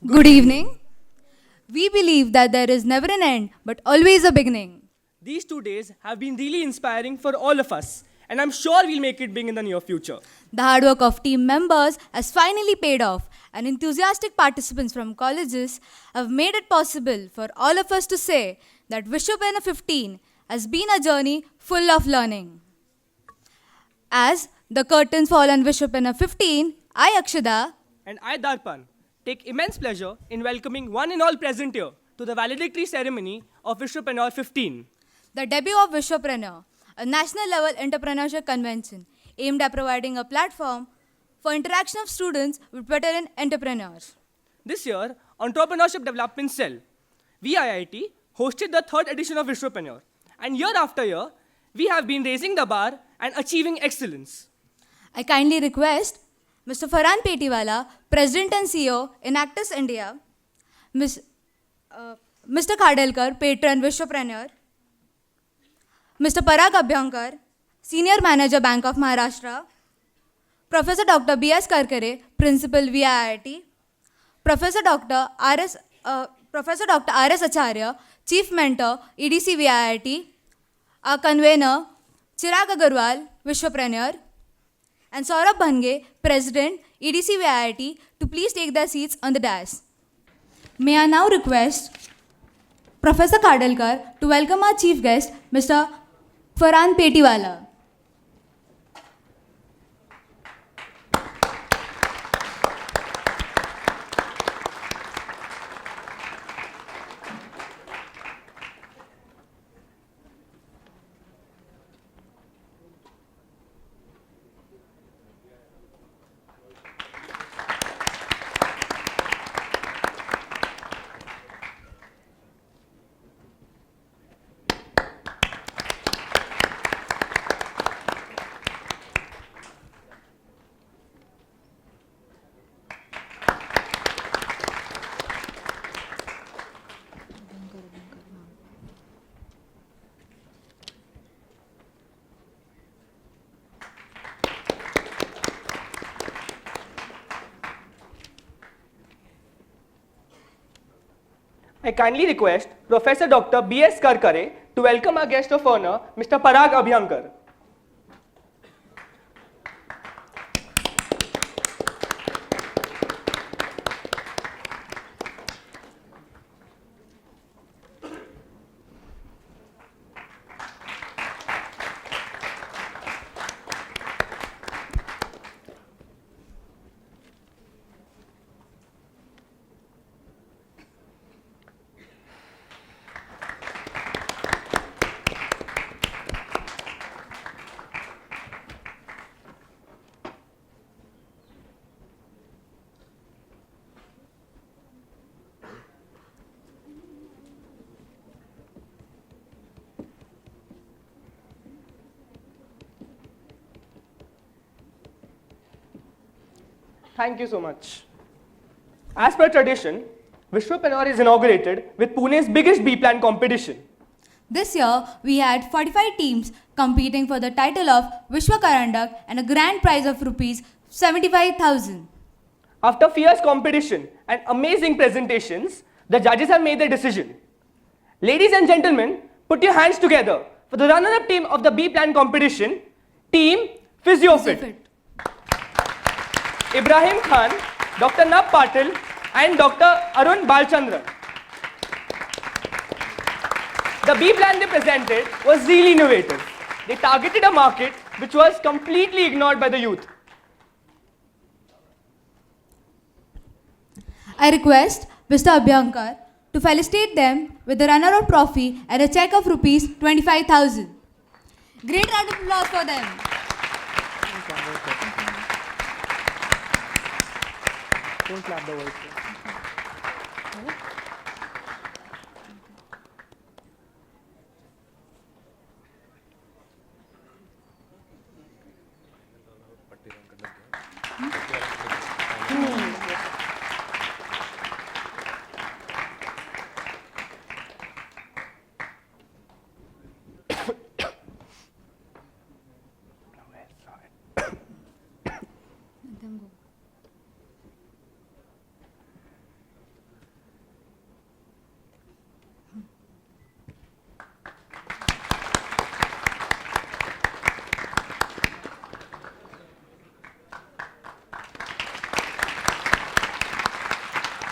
Good evening. We believe that there is never an end, but always a beginning. These 2 days have been really inspiring for all of us, and I'm sure we'll make it big in the near future. The hard work of team members has finally paid off, and enthusiastic participants from colleges have made it possible for all of us to say that Vishwapreneur 15 has been a journey full of learning. As the curtains fall on Vishwapreneur 15, I, Akshada, And I, Darpan, take immense pleasure in welcoming one and all present here to the valedictory ceremony of Vishwapreneur 15. the debut of Vishwapreneur, a national level entrepreneurship convention aimed at providing a platform for interaction of students with veteran entrepreneurs. This year, Entrepreneurship Development Cell, VIIT, hosted the third edition of Vishwapreneur. And year after year, we have been raising the bar and achieving excellence. I kindly request Mr. Farhan Petiwala, President and CEO in Actis India, Mr. Khadelkar, Patron Vishwapreneur, Mr. Parag Abhyankar, Senior Manager Bank of Maharashtra, Professor Dr. B.S. Karkare, Principal VIIT, Professor Dr. R.S. Acharya, Chief Mentor, EDC VIIT, our convener, Chirag Agarwal, Vishwapreneur, and Saurabh Bhange, President, EDC VIIT, to please take their seats on the dais. May I now request Professor Khadelkar to welcome our chief guest, Mr. Farhan Petiwala. I kindly request Professor Dr. B.S. Karkare to welcome our guest of honor, Mr. Parag Abhyankar. Thank you so much. As per tradition, Vishwapreneur is inaugurated with Pune's biggest B-plan competition. This year, we had 45 teams competing for the title of Vishwa Karandak and a grand prize of rupees 75,000. After fierce competition and amazing presentations, the judges have made their decision. Ladies and gentlemen, put your hands together for the runner-up team of the B-plan competition, Team PhysioFit. Ibrahim Khan, Dr. Nab Patil, and Dr. Arun Balchandran. The B-plan they presented was really innovative. They targeted a market which was completely ignored by the youth. I request Mr. Abhyankar to felicitate them with the runner-up trophy and a check of rupees 25,000. Great round of applause for them. Don't clap the voice.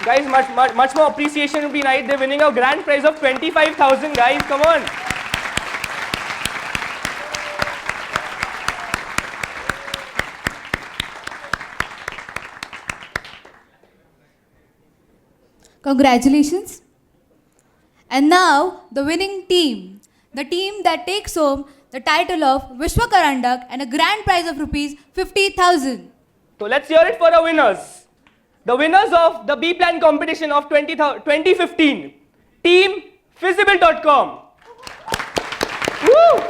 Guys, much more appreciation would be nice. They're winning a grand prize of 25,000. Guys, come on. Congratulations. And now, the winning team. The team that takes home the title of Vishwakarandak and a grand prize of rupees 50,000. So let's hear it for our winners. The winners of the B Plan competition of 2015. Team Feasible.com. Woo!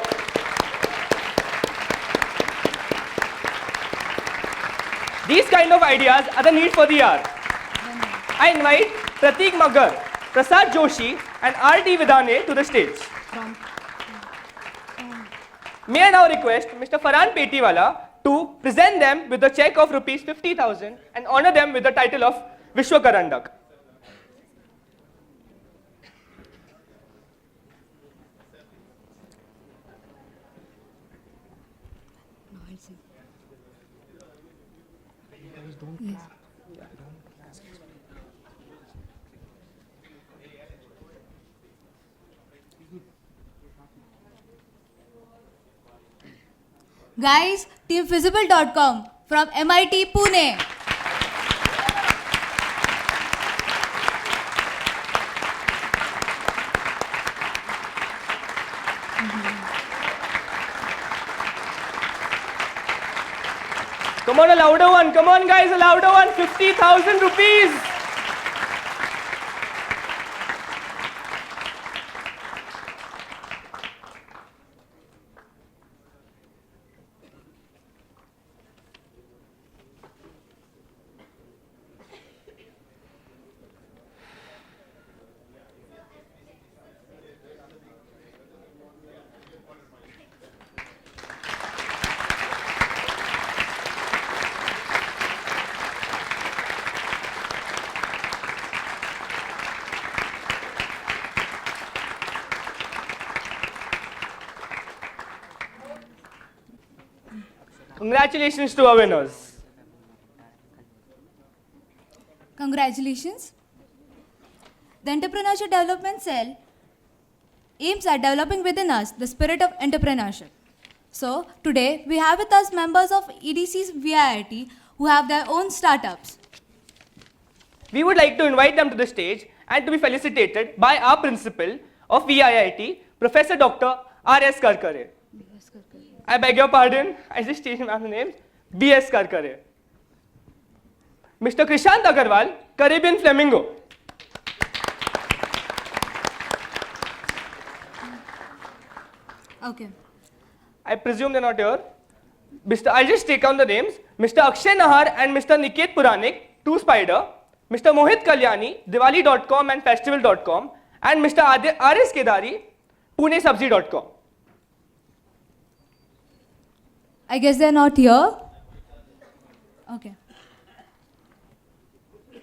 These kind of ideas are the need for the hour. I invite Pratik Magar, Prasad Joshi and R.T. Vidane to the stage. May I now request Mr. Farhan Petiwala to present them with a check of rupees 50,000 and honor them with the title of Vishwakarandak. Guys, Team Feasible.com from MIT Pune. Come on, a louder one. Come on, guys, a louder one. 50,000 rupees. Congratulations to our winners. Congratulations. The Entrepreneurship Development Cell aims at developing within us the spirit of entrepreneurship. So, today we have with us members of EDC's VIIT who have their own startups. We would like to invite them to the stage and to be felicitated by our principal of VIIT, Professor Dr. R.S. Karkare. I beg your pardon, I just changed my name. B.S. Karkare. Mr. Krishant Agarwal, Caribbean Flamingo. Okay. I presume they're not here. I'll just take down the names. Mr. Akshay Nahar and Mr. Niket Puranik, 2 Spider. Mr. Mohit Kalyani, Diwali.com and Festival.com. And Mr. R.S. Kedari, PuneSubsidy.com. I guess they're not here. Okay.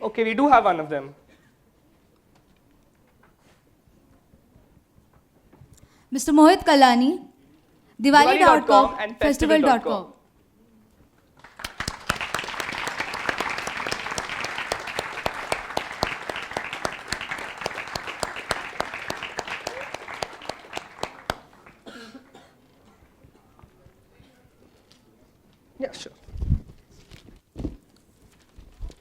Okay, we do have one of them. Mr. Mohit Kalani, Diwali.com and Festival.com. Yeah, sure.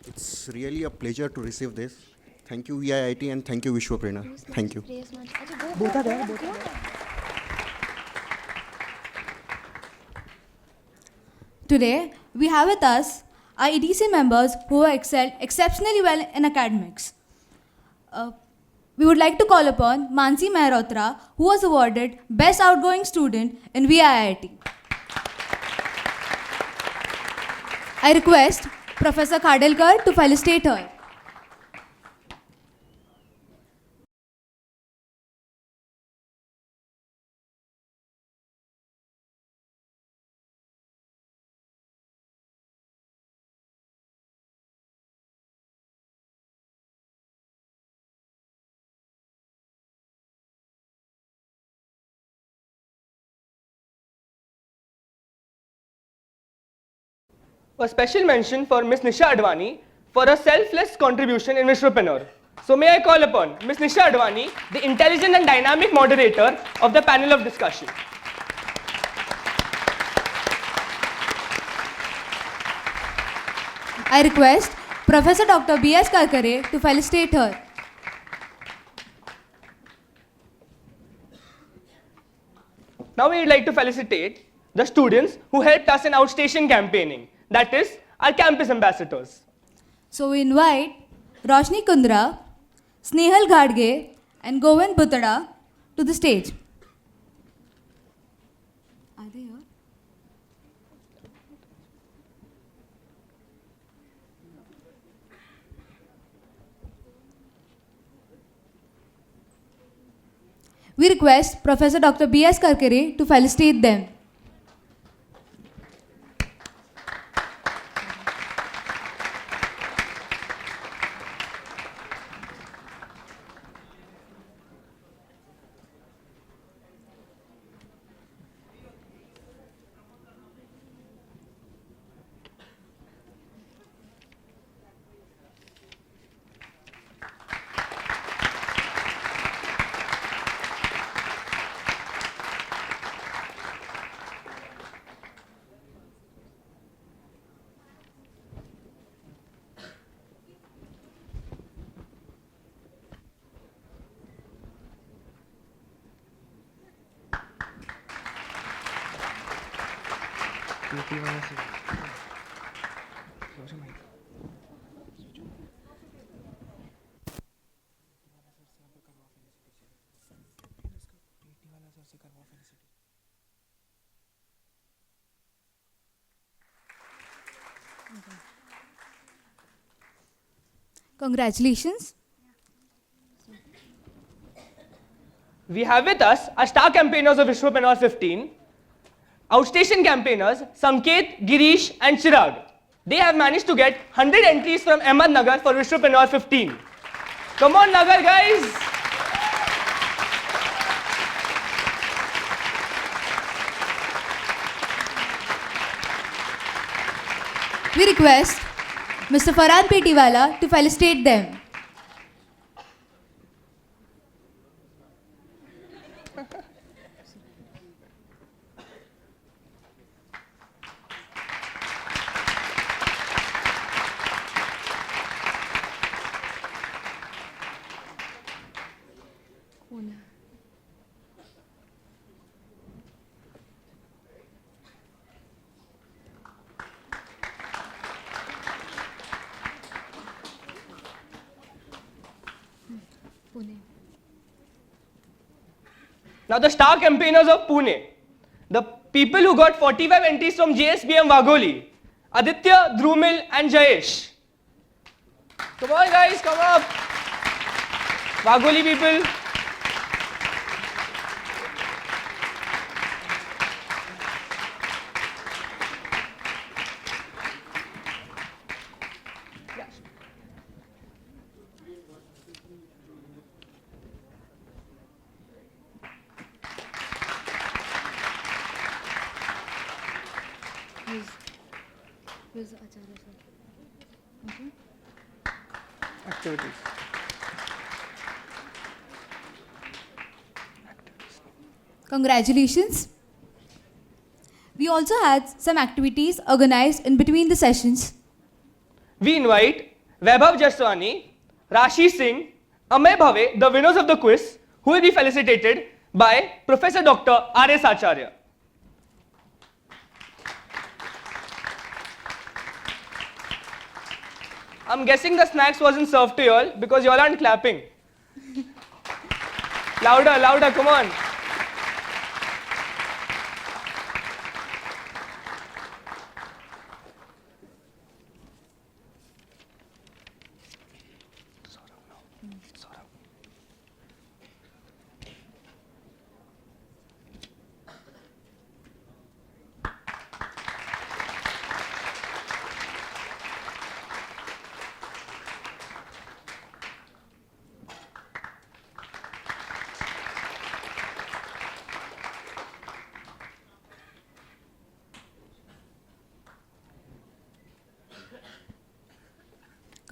It's really a pleasure to receive this. Thank you VIIT and thank you Vishwapreneur. Thank you. Today, we have with us our EDC members who have excelled exceptionally well in academics. We would like to call upon Mansi Mehrotra, who was awarded Best Outgoing Student in VIIT. I request Professor Khadelkar to felicitate her. A special mention for Ms. Nisha Advani for a selfless contribution in Vishwapreneur. So may I call upon Ms. Nisha Advani, the intelligent and dynamic moderator of the panel of discussion. I request Professor Dr. B.S. Karkare to felicitate her. Now we would like to felicitate the students who helped us in outstation campaigning, that is, our campus ambassadors. So we invite Roshni Kundra, Snehal Ghadge and Govind Buttada to the stage. Are they here? We request Professor Dr. B.S. Karkare to felicitate them. Congratulations. We have with us our star campaigners of Vishwapreneur 15, outstation campaigners Sanket, Girish and Chirag. They have managed to get 100 entries from Ahmed Nagar for Vishwapreneur 15. Come on Nagar guys! We request Mr. Farhan Petiwala to felicitate them. Now the star campaigners of Pune, the people who got 45 entries from JSBM Vagoli, Aditya, Dhrumil and Jayesh. Come on guys, come up. Vagoli people. Activities. Congratulations. We also had some activities organized in between the sessions. We invite Vaibhav Jaswani, Rashi Singh, Amay Bhave, the winners of the quiz, who will be felicitated by Professor Dr. R.S. Acharya. I'm guessing the snacks wasn't served to you all because you all aren't clapping. Louder, louder, come on.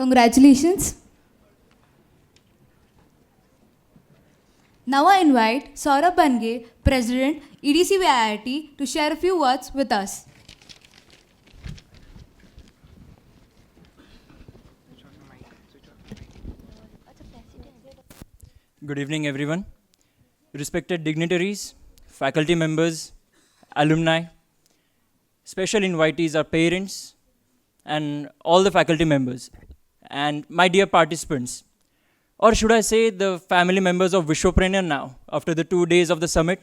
Congratulations. Now I invite Saurabh Bange, President, EDCV IIT, to share a few words with us. Good evening, everyone. Respected dignitaries, faculty members, alumni, special invitees, our parents, and all the faculty members, and my dear participants, or should I say the family members of Vishwapreneur now, after the 2 days of the summit?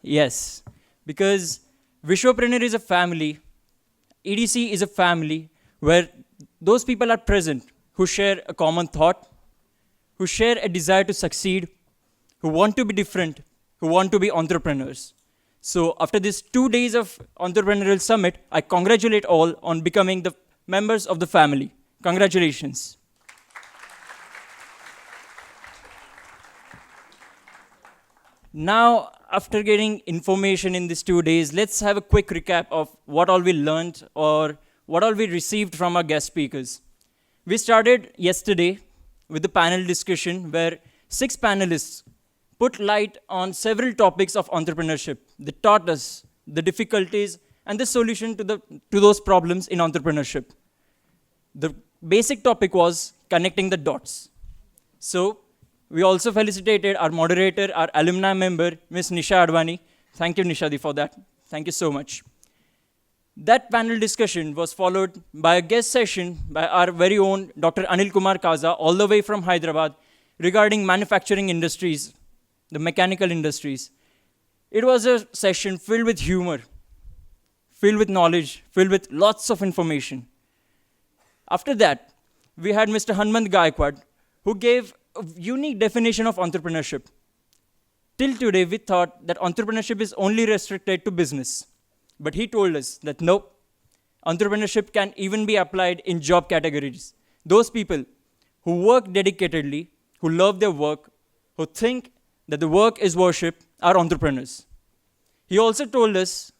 Yes, because Vishwapreneur is a family, EDC is a family where those people are present who share a common thought, who share a desire to succeed, who want to be different, who want to be entrepreneurs. So after these 2 days of entrepreneurial summit, I congratulate all on becoming the members of the family. Congratulations. Now, after getting information in these 2 days, let's have a quick recap of what all we learned or what all we received from our guest speakers. We started yesterday with the panel discussion where 6 panelists put light on several topics of entrepreneurship. They taught us the difficulties and the solution to those problems in entrepreneurship. The basic topic was connecting the dots. So we also felicitated our moderator, our alumni member, Ms. Nisha Advani. Thank you, Nishadi, for that. Thank you so much. That panel discussion was followed by a guest session by our very own Dr. Anil Kumar Kaza, all the way from Hyderabad, regarding manufacturing industries, the mechanical industries. It was a session filled with humor, filled with knowledge, filled with lots of information. After that, we had Mr. Hanmant Gaikwad, who gave a unique definition of entrepreneurship. Till today, we thought that entrepreneurship is only restricted to business. But he told us that no, entrepreneurship can even be applied in job categories. Those people who work dedicatedly, who love their work, who think that the work is worship, are entrepreneurs. He also told us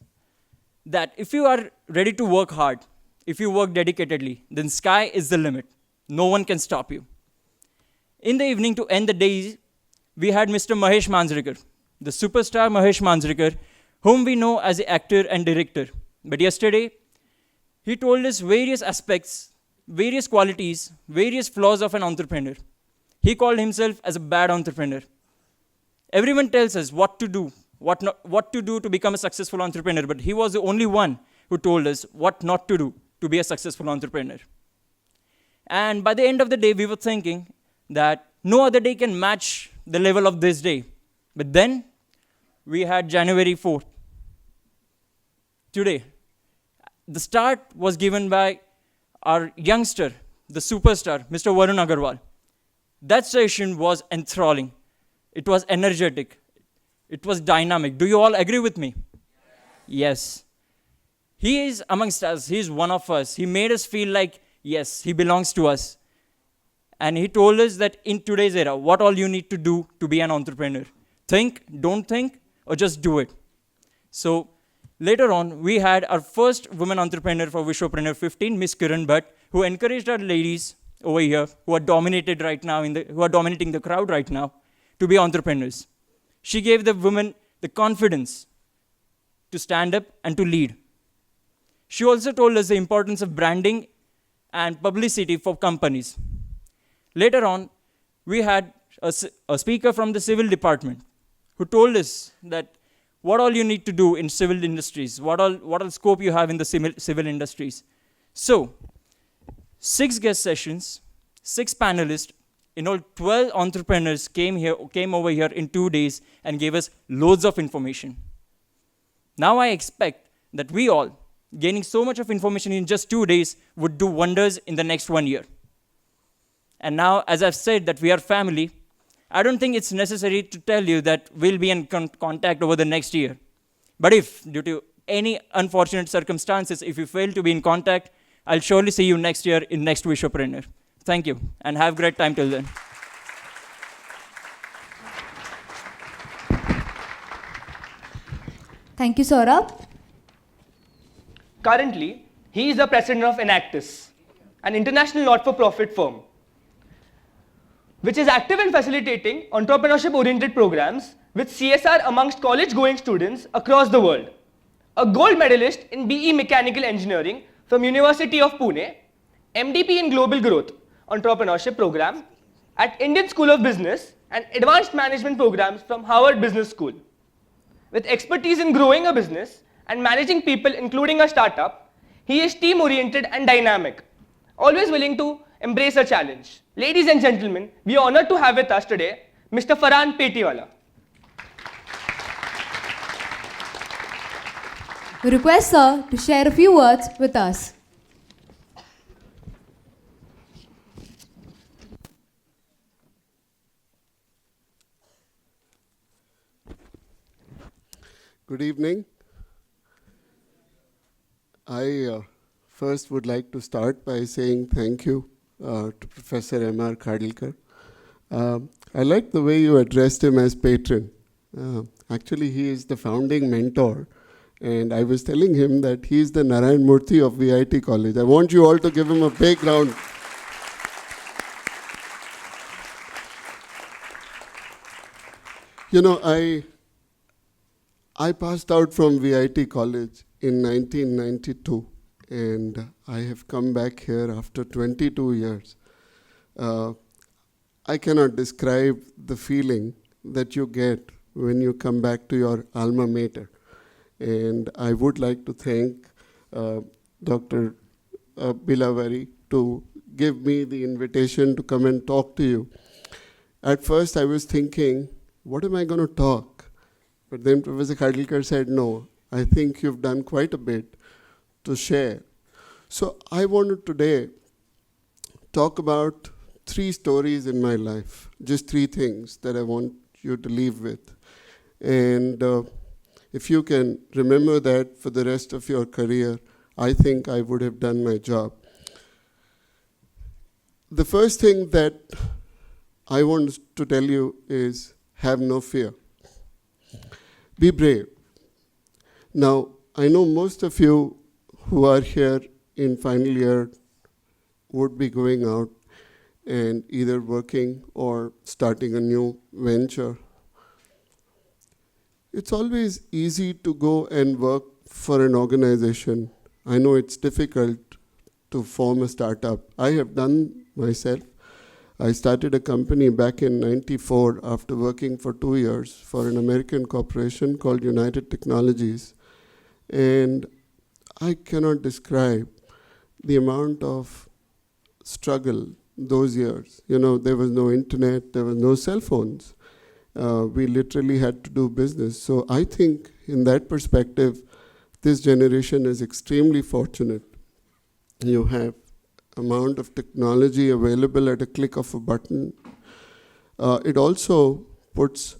that if you are ready to work hard, if you work dedicatedly, then sky is the limit. No one can stop you. In the evening, to end the day, we had Mr. Mahesh Manjrekar, the superstar Mahesh Manjrekar, whom we know as an actor and director. But yesterday, he told us various aspects, various qualities, various flaws of an entrepreneur. He called himself as a bad entrepreneur. Everyone tells us what to do, what to do to become a successful entrepreneur, but he was the only one who told us what not to do to be a successful entrepreneur. And by the end of the day, we were thinking that no other day can match the level of this day. But then, we had January 4th. Today, the start was given by our youngster, the superstar, Mr. Varun Agarwal. That session was enthralling. It was energetic. It was dynamic. Do you all agree with me? Yes. He is amongst us. He is one of us. He made us feel like, yes, he belongs to us. And he told us that in today's era, what all you need to do to be an entrepreneur. Think, don't think, or just do it. So later on, we had our first woman entrepreneur for Vishwapreneur 15, Miss Kiran Bhatt, who encouraged our ladies over here, who are dominated right now, who are dominating the crowd right now, to be entrepreneurs. She gave the women the confidence to stand up and to lead. She also told us the importance of branding and publicity for companies. Later on, we had a speaker from the civil department who told us that what all you need to do in civil industries, what all scope you have in the civil industries. So, 6 guest sessions, 6 panelists, in all 12 entrepreneurs came over here in 2 days and gave us loads of information. Now I expect that we all, gaining so much of information in just 2 days, would do wonders in the next 1 year. And now, as I've said that we are family, I don't think it's necessary to tell you that we'll be in contact over the next year. But if, due to any unfortunate circumstances, if you fail to be in contact, I'll surely see you next year in next Vishwapreneur. Thank you, and have a great time till then. Thank you, Saurabh. Currently, he is the president of Enactus, an international not-for-profit firm, which is active in facilitating entrepreneurship-oriented programs with CSR amongst college-going students across the world. A gold medalist in BE Mechanical Engineering from University of Pune, MDP in Global Growth Entrepreneurship Program at Indian School of Business and Advanced Management Programs from Harvard Business School. With expertise in growing a business and managing people including a startup, he is team-oriented and dynamic, always willing to embrace a challenge. Ladies and gentlemen, we are honored to have with us today Mr. Farhan Petiwala. We request sir to share a few words with us. Good evening. I first would like to start by saying thank you to Professor M.R. Khadilkar. I like the way you addressed him as patron. Actually, he is the founding mentor, and I was telling him that he is the Narayan Murthy of VIT College. I want you all to give him a big round. You know, I passed out from VIT College in 1992, and I have come back here after 22 years. I cannot describe the feeling that you get when you come back to your alma mater. And I would like to thank Dr. Bilavari to give me the invitation to come and talk to you. At first I was thinking, what am I going to talk? But then Professor Khadilkar said, no, I think you've done quite a bit to share. So I wanted today talk about 3 stories in my life, just 3 things that I want you to leave with. And if you can remember that for the rest of your career, I think I would have done my job. The first thing that I want to tell you is have no fear. Be brave. Now, I know most of you who are here in final year would be going out and either working or starting a new venture. It's always easy to go and work for an organization. I know it's difficult to form a startup. I have done myself. I started a company back in '94 after working for 2 years for an American corporation called United Technologies. And I cannot describe the amount of struggle those years. You know, there was no internet, there was no cell phones. We literally had to do business. So I think in that perspective, this generation is extremely fortunate. You have amount of technology available at a click of a button. It also puts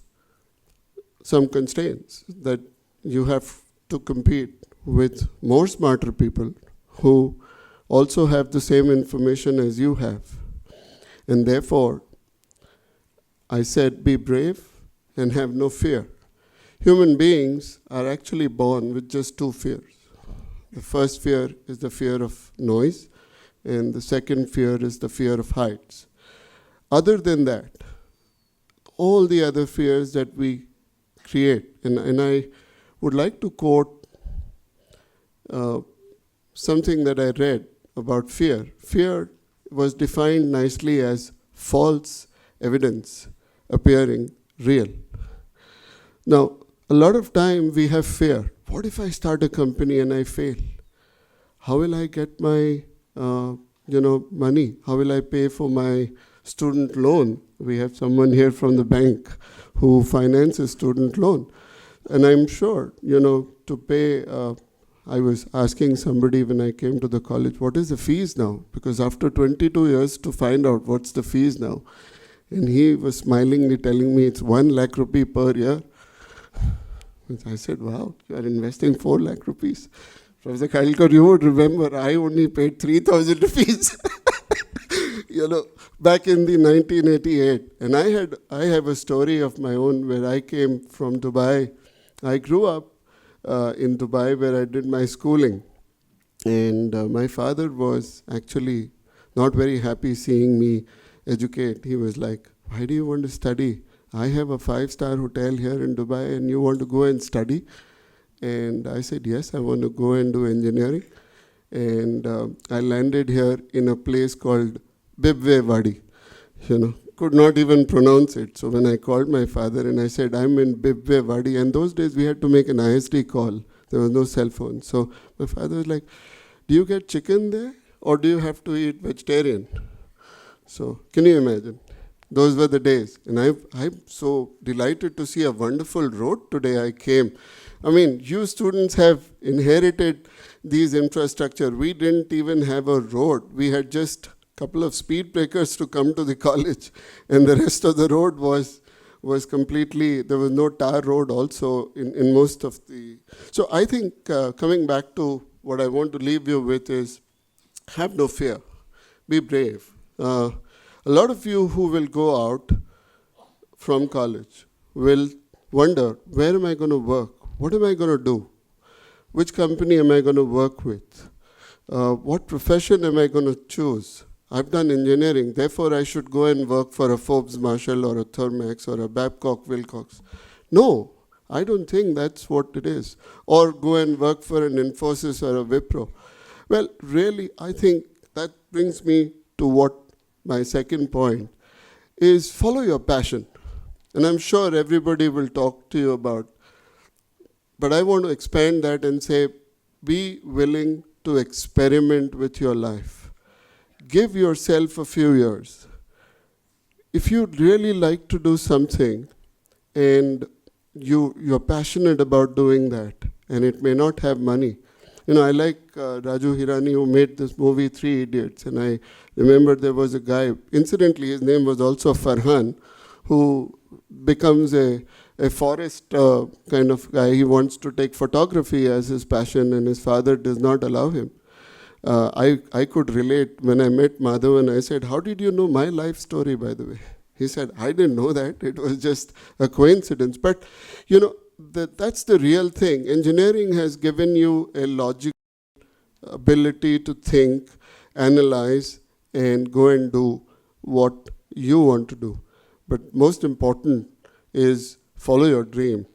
some constraints that you have to compete with more smarter people who also have the same information as you have. And therefore, I said, be brave and have no fear. Human beings are actually born with just 2 fears. The first fear is the fear of noise, and the second fear is the fear of heights. Other than that, all the other fears that we create, and I would like to quote something that I read about fear. Fear was defined nicely as false evidence appearing real. Now, a lot of time we have fear. What if I start a company and I fail? How will I get my money? How will I pay for my student loan? We have someone here from the bank who finances student loan. And I'm sure, to pay, I was asking somebody when I came to the college, what is the fees now? Because after 22 years to find out what's the fees now. And he was smilingly telling me it's 1 lakh rupee per year. I said, wow, you are investing 4 lakh rupees. Professor Khadilkar, you would remember I only paid 3,000 rupees. Back in the 1988. And I have a story of my own where I came from Dubai. I grew up in Dubai where I did my schooling. And my father was actually not very happy seeing me educate. He was like, why do you want to study? I have a 5-star hotel here in Dubai and you want to go and study? And I said, yes, I want to go and do engineering. And I landed here in a place called Vishwapreneur. Could not even pronounce it. So when I called my father and I said, I'm in Vishwapreneur, and those days we had to make an ISD call. There was no cell phone. So my father was like, do you get chicken there or do you have to eat vegetarian? So can you imagine? Those were the days. And I'm so delighted to see a wonderful road today. I came. I mean, you students have inherited these infrastructure. We didn't even have a road. We had just a couple of speed breakers to come to the college. And the rest of the road was completely, there was no tar road also in most of the. So I think coming back to what I want to leave you with is, have no fear. Be brave. A lot of you who will go out from college will wonder, where am I going to work? What am I going to do? Which company am I going to work with? What profession am I going to choose? I've done engineering, therefore I should go and work for a Forbes Marshall or a Thermax or a Babcock Wilcox. No, I don't think that's what it is. Or go and work for an Infosys or a Wipro. Well, really, I think that brings me to what my second point is: follow your passion. And I'm sure everybody will talk to you about, but I want to expand that and say, be willing to experiment with your life. Give yourself a few years. If you really like to do something and you're passionate about doing that, and it may not have money. I like Raju Hirani, who made this movie 3 Idiots, and I remember there was a guy, incidentally his name was also Farhan, who becomes a forest kind of guy. He wants to take photography as his passion, and his father does not allow him. I could relate when I met Madhavan. I said, how did you know my life story, by the way? He said, I didn't know that. It was just a coincidence. But, that's the real thing. Engineering has given you a logical ability to think, analyze, and go and do what you want to do. But most important is follow your dream.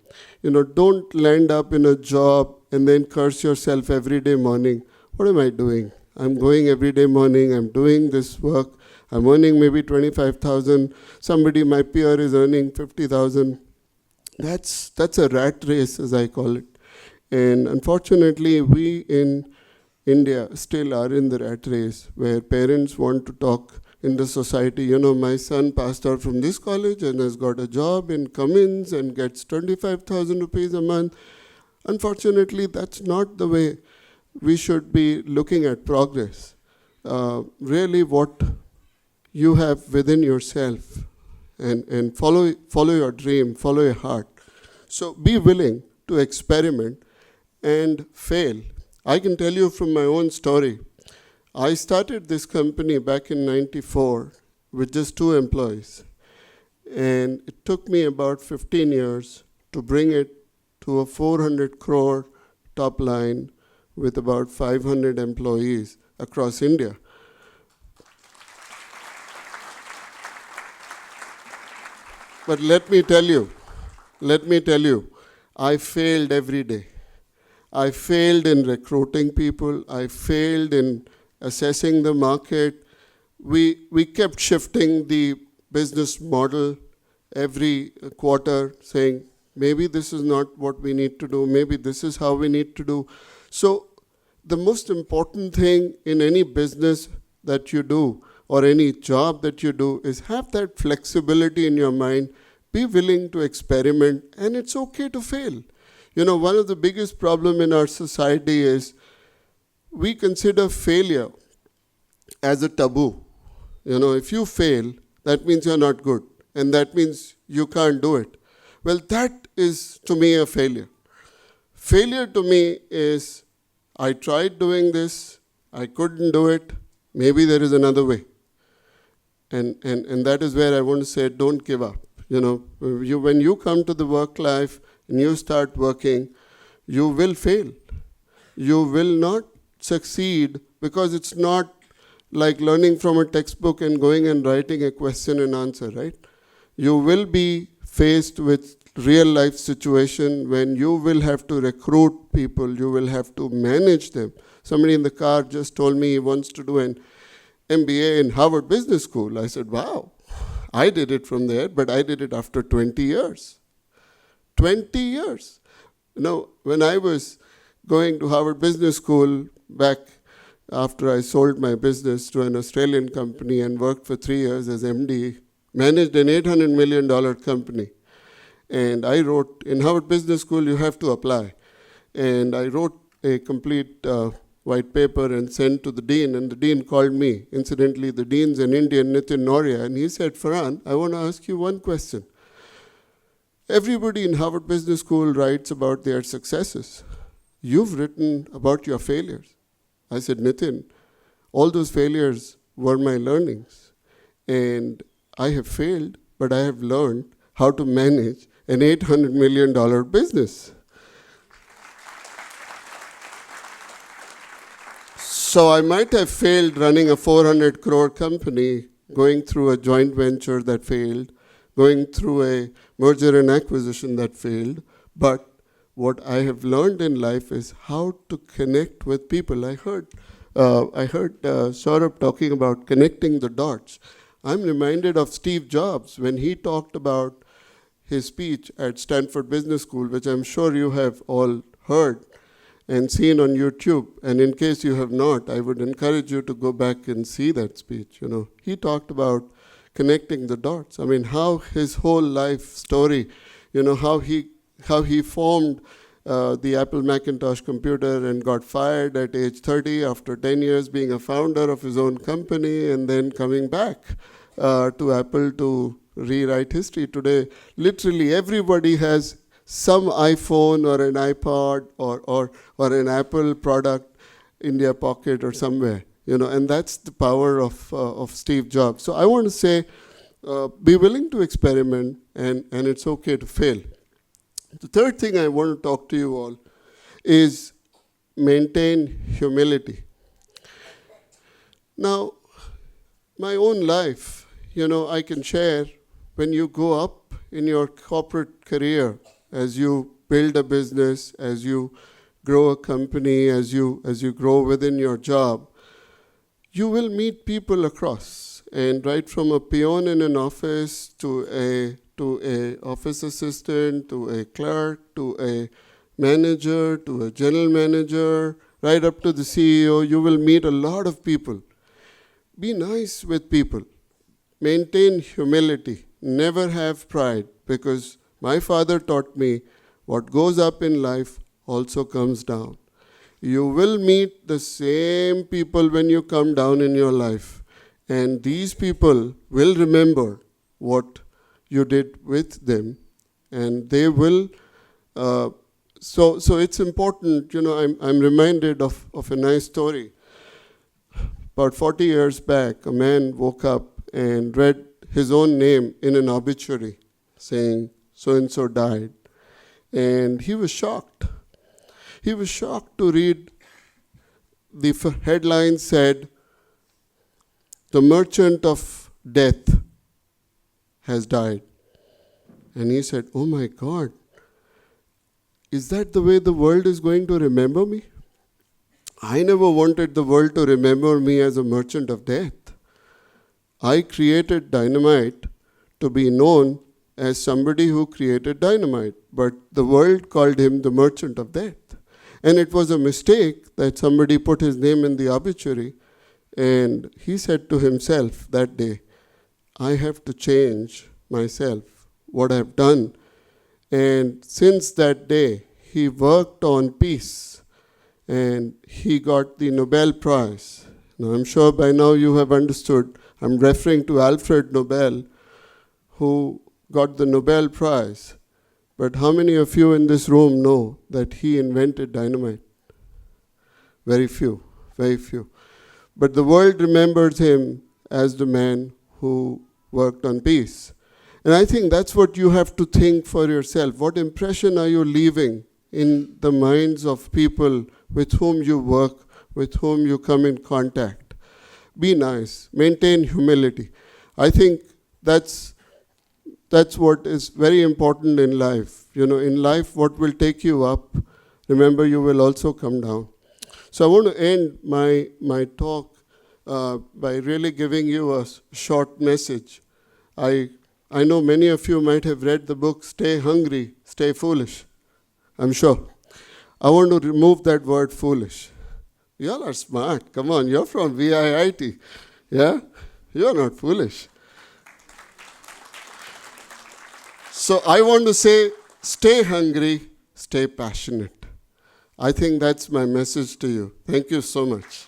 Don't land up in a job and then curse yourself every day morning. What am I doing? I'm going every day morning, I'm doing this work, I'm earning maybe 25,000, somebody, my peer, is earning 50,000. That's a rat race, as I call it. And unfortunately, we in India still are in the rat race, where parents want to talk in the society. My son passed out from this college and has got a job in Cummins and gets 25,000 rupees a month. Unfortunately, that's not the way we should be looking at progress. Really what you have within yourself, and follow your dream, follow your heart. So be willing to experiment and fail. I can tell you from my own story. I started this company back in '94 with just 2 employees. And it took me about 15 years to bring it to a 400 crore top line with about 500 employees across India. But let me tell you, I failed every day. I failed in recruiting people. I failed in assessing the market. We kept shifting the business model every quarter, saying, maybe this is not what we need to do. Maybe this is how we need to do. So the most important thing in any business that you do, or any job that you do, is have that flexibility in your mind, be willing to experiment, and it's okay to fail. One of the biggest problems in our society is we consider failure as a taboo. If you fail, that means you're not good, and that means you can't do it. Well, that is to me a failure. Failure to me is, I tried doing this, I couldn't do it, maybe there is another way. And that is where I want to say, don't give up. When you come to the work life and you start working, you will fail. You will not succeed because it's not like learning from a textbook and going and writing a question and answer, right? You will be faced with real life situation when you will have to recruit people, you will have to manage them. Somebody in the car just told me he wants to do an MBA in Harvard Business School. I said, wow, I did it from there, but I did it after 20 years. 20 years. When I was going to Harvard Business School back after I sold my business to an Australian company and worked for 3 years as MD, managed an $800 million company. And I wrote, in Harvard Business School, you have to apply. And I wrote a complete white paper and sent to the dean, and the dean called me. Incidentally, the dean's an Indian, Nitin Noria, and he said, Farhan, I want to ask you one question. Everybody in Harvard Business School writes about their successes. You've written about your failures. I said, Nitin, all those failures were my learnings. And I have failed, but I have learned how to manage an $800 million business. So I might have failed running a 400 crore company, going through a joint venture that failed, going through a merger and acquisition that failed, but what I have learned in life is how to connect with people. I heard Saurabh talking about connecting the dots. I'm reminded of Steve Jobs when he talked about his speech at Stanford Business School, which I'm sure you have all heard and seen on YouTube. And in case you have not, I would encourage you to go back and see that speech. He talked about connecting the dots. I mean, how his whole life story, how he formed the Apple Macintosh computer and got fired at age 30 after 10 years being a founder of his own company, and then coming back to Apple to rewrite history. Today, literally everybody has some iPhone or an iPod or an Apple product in their pocket or somewhere, and that's the power of Steve Jobs. So I want to say, be willing to experiment, and it's okay to fail. The third thing I want to talk to you all is maintain humility. Now, my own life, I can share when you go up in your corporate career, as you build a business, as you grow a company, as you grow within your job, you will meet people across. And right from a peon in an office to a office assistant, to a clerk, to a manager, to a general manager, right up to the CEO, you will meet a lot of people. Be nice with people. Maintain humility. Never have pride, because my father taught me what goes up in life also comes down. You will meet the same people when you come down in your life, and these people will remember what you did with them, and they will. So it's important. I'm reminded of a nice story. About 40 years back, a man woke up and read his own name in an obituary, saying so-and-so died. And he was shocked. He was shocked to read the headline said, "The merchant of death has died." And he said, "Oh my God, is that the way the world is going to remember me? I never wanted the world to remember me as a merchant of death. I created dynamite to be known as somebody who created dynamite, but the world called him the merchant of death. And it was a mistake that somebody put his name in the obituary, and he said to himself that day, I have to change myself, what I've done. And since that day, he worked on peace, and he got the Nobel Prize. Now, I'm sure by now you have understood, I'm referring to Alfred Nobel, who got the Nobel Prize. But how many of you in this room know that he invented dynamite? Very few, very few. But the world remembers him as the man who worked on peace. And I think that's what you have to think for yourself. What impression are you leaving in the minds of people with whom you work, with whom you come in contact? be nice, maintain humility. I think that's what is very important in life. You know, in life, what will take you up, remember, you will also come down. So I want to end my talk by really giving you a short message. I know many of you might have read the book, Stay Hungry, Stay Foolish. I'm sure. I want to remove that word foolish. You all are smart. Come on, you're from VIIT. Yeah? You're not foolish. So I want to say, stay hungry, stay passionate. I think that's my message to you. Thank you so much.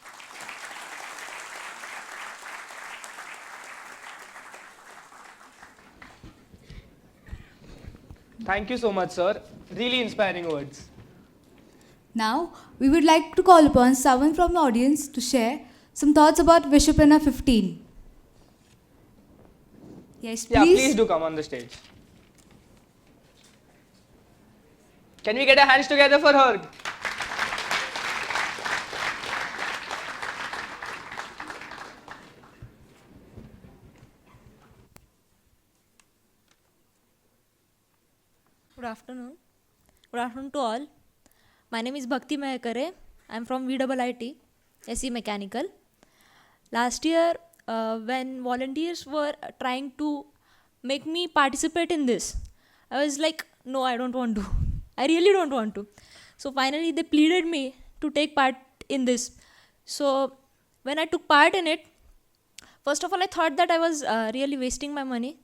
Thank you so much, sir. Really inspiring words. Now, we would like to call upon someone from the audience to share some thoughts about Vishwapreneur 15. Yes, please. Yeah, please do come on the stage. Can we get our hands together for her? Good afternoon. Good afternoon to all. My name is Bhakti Mehakare. I am from VIIT, SE Mechanical. Last year, when volunteers were trying to make me participate in this, I was like, no, I don't want to. I really don't want to. So finally, they pleaded me to take part in this. So when I took part in it, first of all, I thought that I was really wasting my money.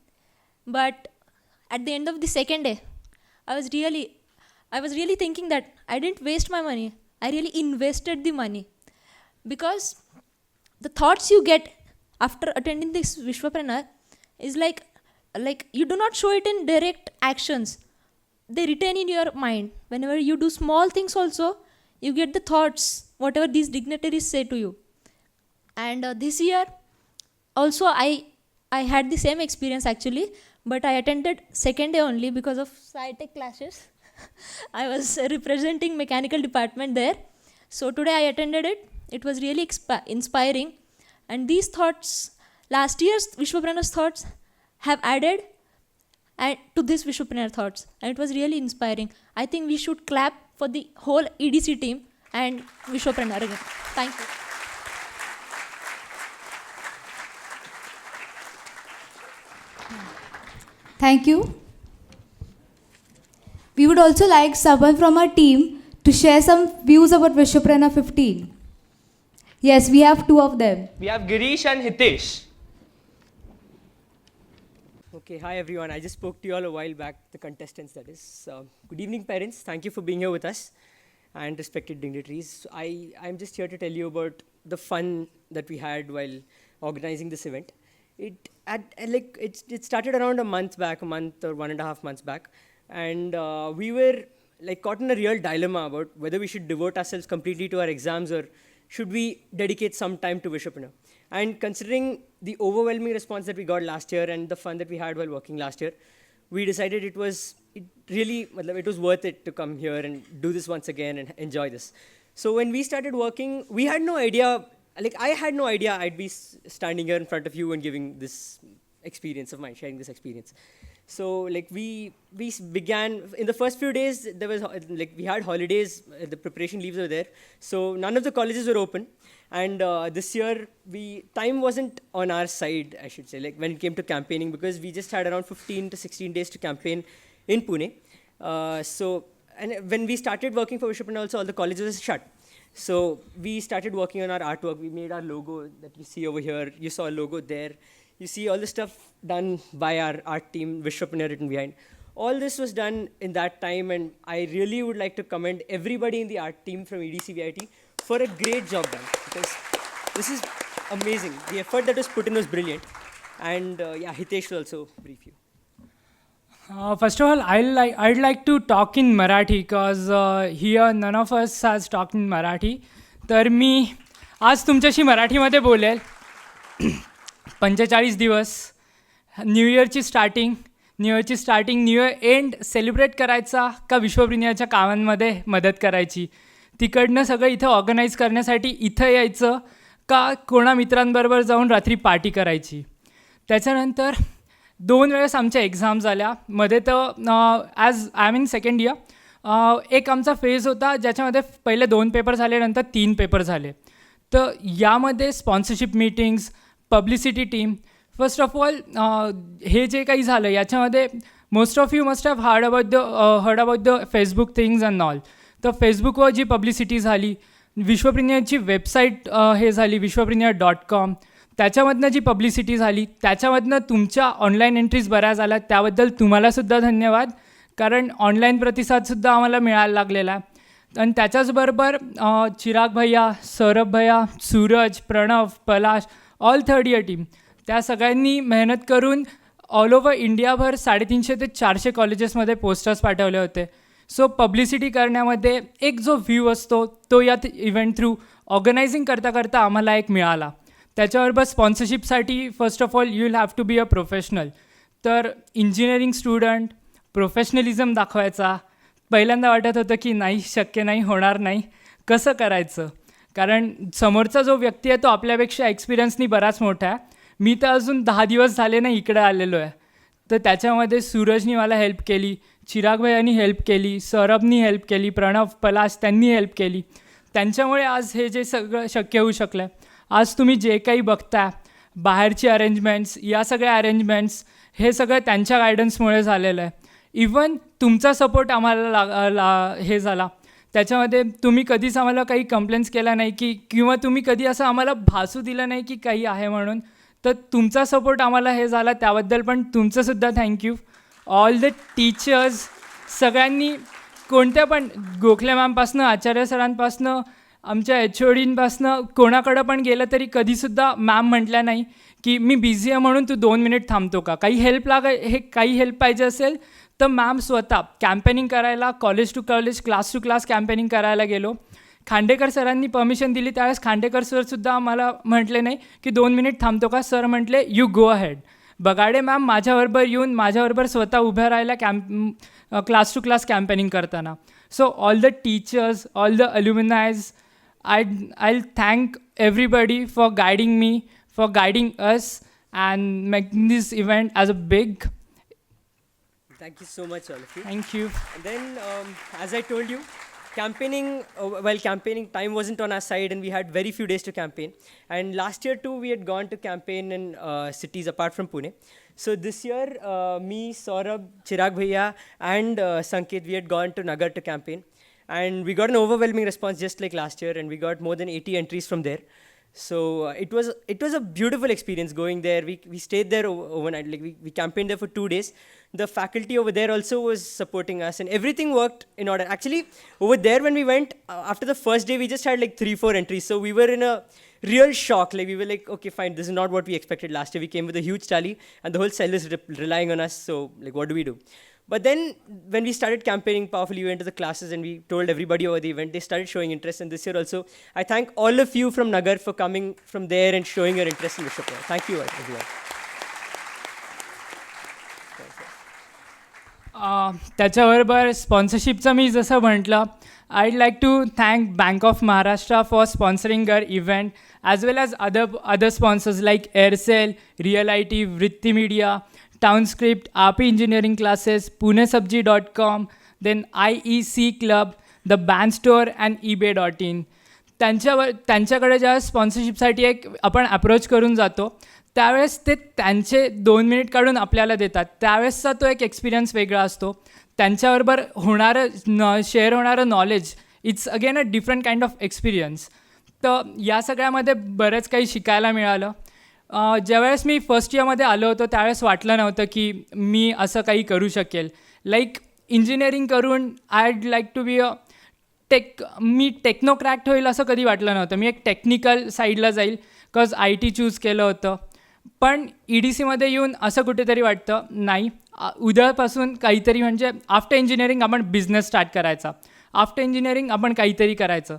But at the end of the second day, I was really thinking that I didn't waste my money. I really invested the money. Because the thoughts you get after attending this Vishwapreneur is like you do not show it in direct actions. They retain in your mind. Whenever you do small things also, you get the thoughts, whatever these dignitaries say to you. And this year, also I had the same experience actually, but I attended second day only because of sci-tech classes. I was representing mechanical department there. So today I attended it. It was really inspiring. And these thoughts, last year's Vishwapreneur's thoughts have added to this Vishwapreneur thoughts. And it was really inspiring. I think we should clap for the whole EDC team and Vishwapreneur again. Thank you. Thank you. We would also like someone from our team to share some views about Vishwapreneur 15. Yes, we have two of them. We have Girish and Hitesh. Okay, hi everyone. I just spoke to you all a while back, the contestants that is. Good evening, parents. Thank you for being here with us and respected dignitaries. I'm just here to tell you about the fun that we had while organizing this event. It started around a month or 1.5 months back. And we were caught in a real dilemma about whether we should devote ourselves completely to our exams or should we dedicate some time to Vishwapreneur. And considering the overwhelming response that we got last year and the fun that we had while working last year, we decided it was worth it to come here and do this once again and enjoy this. So when we started working, we had no idea, I had no idea I'd be standing here in front of you and giving this experience of mine, sharing this experience. So we began, in the first few days, there was we had holidays, the preparation leaves were there. So none of the colleges were open. And this year, time wasn't on our side, I should say, when it came to campaigning, because we just had around 15 to 16 days to campaign in Pune. And when we started working for Vishwapreneur also, all the colleges were shut. So we started working on our artwork. We made our logo that you see over here. You saw a logo there. You see all the stuff done by our art team, Vishwapreneur written behind. All this was done in that time, and I really would like to commend everybody in the art team from EDC VIT for a great job done, because this is amazing. The effort that was put in was brilliant. And Hitesh will also brief you. First of all, I'd like to talk in Marathi because here none of us has talked in Marathi. तर मी आज तुमच्याशी मराठीमध्ये बोलेल. 45 दिवस, new इयरची starting, new year and celebrate करायचा का विश्वप्रेन्योरच्या कामांमध्ये मदत करायची. तिकडनं सगळं इथं ऑर्गनाईज करण्यासाठी इथं यायचं का कोणा मित्रांबरोबर जाऊन रात्री पार्टी करायची. त्याच्यानंतर 2 वेळेस आमच्या एक्झाम झाल्या. मध्ये तर as I am in second year एक आमचा फेज होता ज्याच्यामध्ये पहिले 2 पेपर झाले, नंतर 3 पेपर झाले. तर यामध्ये sponsorship meetings, publicity team, first of all हे जे काही झालं याच्यामध्ये most of you must have heard about the Facebook things and all. तर फेसबुकवर जी पब्लिसिटी झाली, विश्वप्रेन्युअरची वेबसाईट हे झाली विश्वप्रेन्युअर.com, त्याच्यामधनं जी पब्लिसिटी झाली, त्याच्यामधनं तुमच्या ऑनलाईन एंट्रीज बऱ्याच आल्या, त्याबद्दल तुम्हालासुद्धा धन्यवाद. कारण ऑनलाईन प्रतिसादसुद्धा आम्हाला मिळायला लागलेला आहे. आणि त्याच्याचबरोबर चिराग भैया, सौरभ भैया, सूरज, प्रणव, पलाश, ऑल थर्ड इयर टीम, त्या सगळ्यांनी मेहनत करून ऑल ओव्हर इंडियाभर 350 ते 400 कॉलेजेसमध्ये पोस्टर्स पाठवले होते. सो पब्लिसिटी करण्यामध्ये एक जो व्ह्यू असतो तो या इव्हेंट थ्रू ऑर्गनायझिंग करता करता आम्हाला एक मिळाला. त्याच्याबरोबर स्पॉन्सरशिपसाठी first of all you will have to be a professional. तर इंजिनिअरिंग स्टुडंट प्रोफेशनलिझम दाखवायचा. पहिल्यांदा वाटत होतं की नाही, शक्य नाही, होणार नाही, कसं करायचं. कारण समोरचा जो व्यक्ती आहे तो आपल्यापेक्षा एक्सपिरियन्सनी बराच मोठा आहे. मी तर अजून 10 दिवस झाले ना इकडे आलेलो आहे. तर त्याच्यामध्ये सूरजनी मला हेल्प केली, चिराग भैयानी हेल्प केली, सौरभनी हेल्प केली, प्रणव, पलाश त्यांनी हेल्प केली. त्यांच्यामुळे आज हे जे सगळं शक्य होऊ शकलं आहे. आज तुम्ही जे काही बघता बाहेरची अरेंजमेंट्स, या सगळ्या अरेंजमेंट्स, हे सगळं त्यांच्या गायडन्समुळे झालेलं आहे. इवन तुमचा सपोर्ट आम्हाला हे झाला. त्याच्यामध्ये तुम्ही कधीच आम्हाला काही कंप्लेंट्स केल्या नाही की किंवा तुम्ही कधी असं आम्हाला भासू दिलं नाही की काही आहे म्हणून. तर तुमचा सपोर्ट आम्हाला हे झाला, त्याबद्दल पण तुमचंसुद्धा थँक्यू. ऑल द टीचर्स सगळ्यांनी, कोणत्या पण, गोखले मॅमपासनं, आचार्य सरांपासनं, आमच्या HODींपासनं, कोणाकडं पण गेलं तरी कधीसुद्धा मॅम म्हटल्या नाही की मी बिझी आहे म्हणून तू 2 मिनिट थांबतो का. काही हेल्प पाहिजे असेल तर मॅम स्वतः कॅम्पेनिंग करायला, college to college, class to class campaigning करायला गेलो. खांडेकर सरांनी परमिशन दिली त्यावेळेस खांडेकर सरसुद्धा आम्हाला म्हटले नाही की 2 मिनिट थांबतो का. सर म्हटले you go ahead. Bagade ma'am माझ्याबरोबर येऊन माझ्याबरोबर स्वतः उभ्या राहायला क्लास टू क्लास कॅम्पेनिंग करताना. So all the teachers, all the alumni, I'll thank everybody for guiding me, for guiding us and making this event as a big. Thank you so much, all of you. Thank you. And then, as I told you, campaigning time wasn't on our side, and we had very few days to campaign. And last year too, we had gone to campaign in cities apart from Pune. So this year, me, Saurabh, Chirag Bhaiya, and Sanket, we had gone to Nagar to campaign. And we got an overwhelming response just like last year, and we got more than 80 entries from there. So it was a beautiful experience going there. We stayed there overnight. Like we campaigned there for 2 days. The faculty over there also was supporting us, and everything worked in order. Actually, over there when we went, after the first day, we just had like 3-4 entries. So we were in a real shock. Like we were like, okay, fine, this is not what we expected last year. We came with a huge tally, and the whole cell is relying on us. So like, what do we do? But then when we started campaigning powerfully, we went to the classes and we told everybody over the event. They started showing interest, and this year also, I thank all of you from Nagar for coming from there and showing your interest in Vishwapreneur. Thank you everyone. त्याच्याबरोबर स्पॉन्सरशिपचं मी जसं म्हटलं, I'd like to thank Bank of Maharashtra for sponsoring our event, as well as other sponsors like Aircel, Real IT, Vritti Media, Townscript, RP Engineering Classes, punesabji.com, then IEC Club, the Band Store and ebay.in. त्यांच्याकडे ज्या स्पॉन्सरशिपसाठी एक आपण approach करून जातो त्यावेळेस ते त्यांचे 2 minute काढून आपल्याला देतात. त्यावेळेसचा तो एक एक्सपिरियन्स वेगळा असतो. त्यांच्याबरोबर शेअर होणारं knowledge, it's again a different kind of experience. तर या सगळ्यामध्ये बरंच काही शिकायला मिळालं. ज्यावेळेस मी फर्स्ट इयरमध्ये आलो होतो त्यावेळेस वाटलं नव्हतं की मी असं काही करू शकेल. लाईक इंजिनिअरिंग करून आयड लाईक टू बी मी टेक्नोक्रॅक्ट होईल असं कधी वाटलं नव्हतं. मी एक टेक्निकल साईडला जाईल, बिकॉज IT चूज केलं होतं. पण EDCमध्ये येऊन असं कुठेतरी वाटतं नाही, उद्यापासून काहीतरी, म्हणजे आफ्टर इंजिनिअरिंग आपण बिझनेस स्टार्ट करायचा, आफ्टर इंजिनिअरिंग आपण काहीतरी करायचं.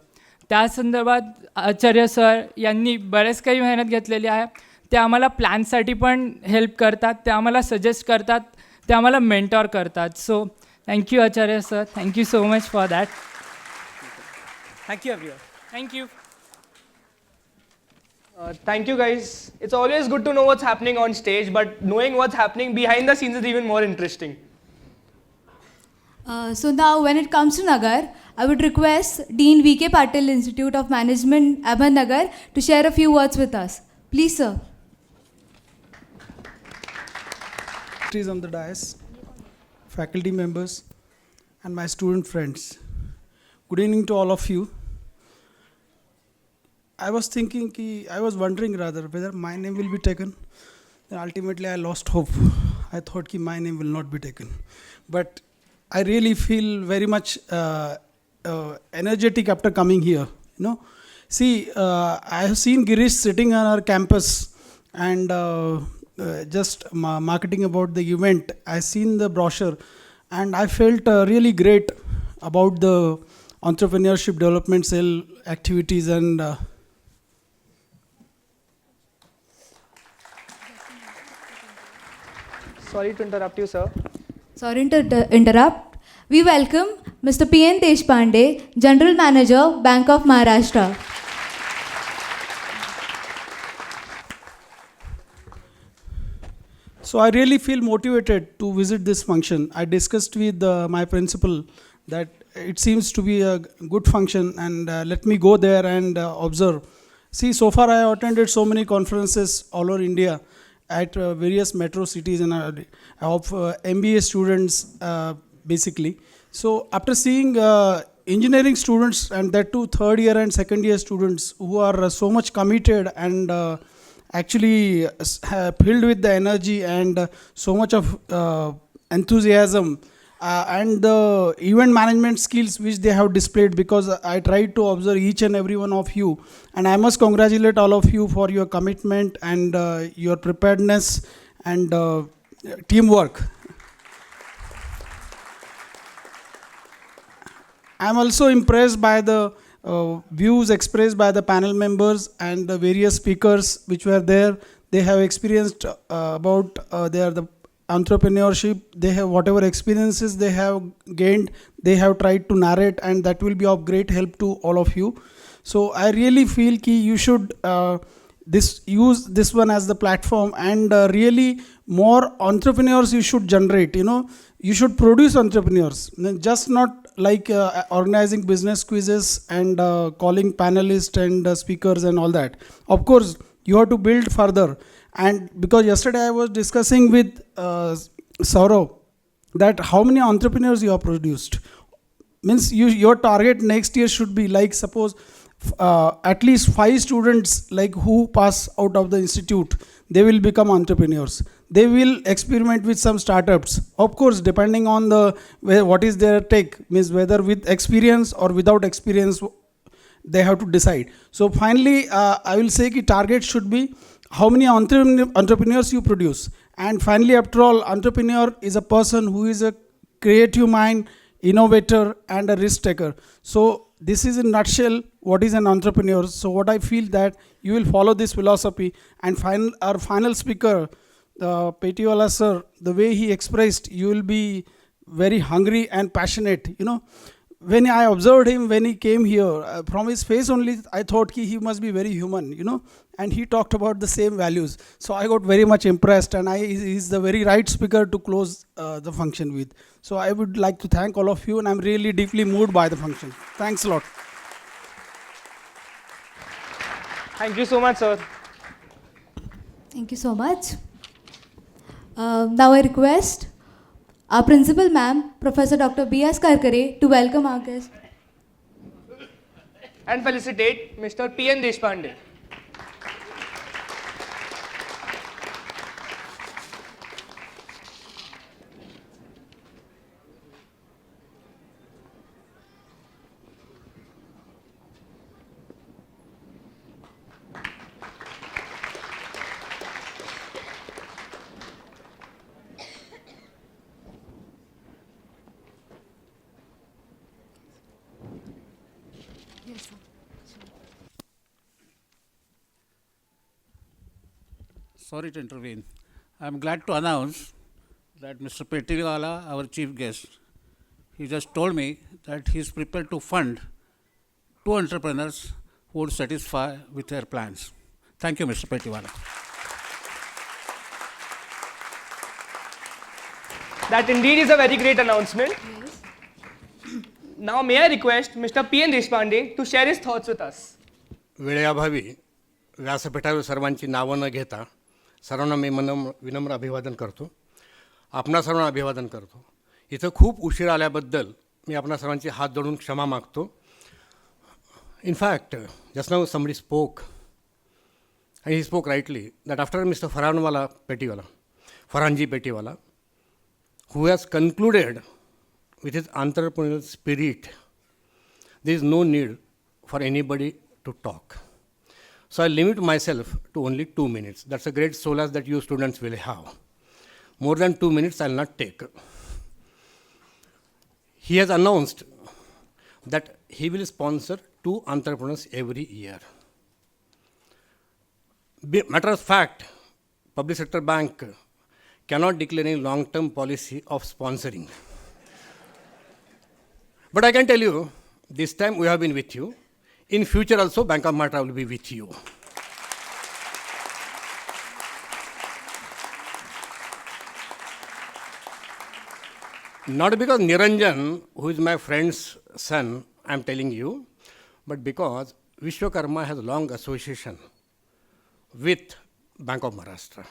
त्या संदर्भात आचार्य सर यांनी बरेच काही मेहनत घेतलेली आहे. ते आम्हाला प्लॅनसाठी पण हेल्प करतात, ते आम्हाला सजेस्ट करतात, ते आम्हाला मेंटॉर करतात. So thank you Acharya sir, thank you so much for that. Thank you everyone. Thank you. Thank you guys. It's always good to know what's happening on stage, but knowing what's happening behind the scenes is even more interesting. So now when it comes to Nagar, I would request Dean V.K. Patil Institute of Management, Ahmednagar, to share a few words with us. Please, sir. Trees on the dais, faculty members, and my student friends. Good evening to all of you. I was wondering whether my name will be taken. Then ultimately, I lost hope. I thought that my name will not be taken. But I really feel very much energetic after coming here. See, I have seen Girish sitting on our campus and just marketing about the event. I seen the brochure, and I felt really great about the entrepreneurship development cell activities and. Sorry to interrupt you, sir. Sorry to interrupt. We welcome Mr. P.N. Deshpande, General Manager, Bank of Maharashtra. So I really feel motivated to visit this function. I discussed with my principal that it seems to be a good function, and let me go there and observe. See, so far I have attended so many conferences all over India at various metro cities and of MBA students basically. So after seeing engineering students, and that too third year and second year students who are so much committed and actually filled with the energy and so much of enthusiasm and the event management skills which they have displayed, because I tried to observe each and every one of you, and I must congratulate all of you for your commitment and your preparedness and teamwork. I am also impressed by the views expressed by the panel members and the various speakers which were there. They have experienced about the entrepreneurship. They have whatever experiences they have gained, they have tried to narrate, and that will be of great help to all of you. So I really feel that you should use this one as the platform, and really more entrepreneurs you should generate. You should produce entrepreneurs, just not like organizing business quizzes and calling panelists and speakers and all that. Of course, you have to build further. And because yesterday I was discussing with Saurav that how many entrepreneurs you have produced. Means your target next year should be like, suppose at least 5 students like who pass out of the institute, they will become entrepreneurs. They will experiment with some startups. Of course, depending on what is their take, means whether with experience or without experience, they have to decide. So finally, I will say that target should be how many entrepreneurs you produce. And finally, after all, entrepreneur is a person who is a creative mind, innovator, and a risk taker. So this is in a nutshell what is an entrepreneur. So what I feel that you will follow this philosophy. And our final speaker, Petiwala sir, the way he expressed, you will be very hungry and passionate. When I observed him when he came here, from his face only, I thought he must be very human, and he talked about the same values. So I got very much impressed, and he's the very right speaker to close the function with. So I would like to thank all of you, and I'm really deeply moved by the function. Thanks a lot. Thank you so much, sir. Thank you so much. Now I request our principal ma'am, Professor Dr. B.S. Karkare, to welcome our guest. And felicitate Mr. P.N. Deshpande. Sorry to intervene. I am glad to announce that Mr. Petiwala, our chief guest, he just told me that he is prepared to fund 2 entrepreneurs who would satisfy with their plans. Thank you, Mr. Petiwala. That indeed is a very great announcement. Now may I request Mr. P. N. Deshpande to share his thoughts with us. वेळेअभावी व्यासपीठावर सर्वांची नावं न घेता सर्वांना मी विनम्र अभिवादन करतो. आपणा सर्वांना अभिवादन करतो. इथं खूप उशीर आल्याबद्दल मी आपणा सर्वांचे हात जोडून क्षमा मागतो. In fact, just now somebody spoke, and he spoke rightly, that after Mr. Farhanji Petiwala, who has concluded with his entrepreneurial spirit, there is no need for anybody to talk. So I limit myself to only 2 minutes. That's a great solace that you students will have. More than 2 minutes I will not take. He has announced that he will sponsor 2 entrepreneurs every year. Matter of fact, public sector bank cannot declare any long-term policy of sponsoring. But I can tell you, this time we have been with you. In future also, Bank of Maharashtra will be with you. Not because Niranjan, who is my friend's son, I am telling you, but because Vishwakarma has a long association with Bank of Maharashtra.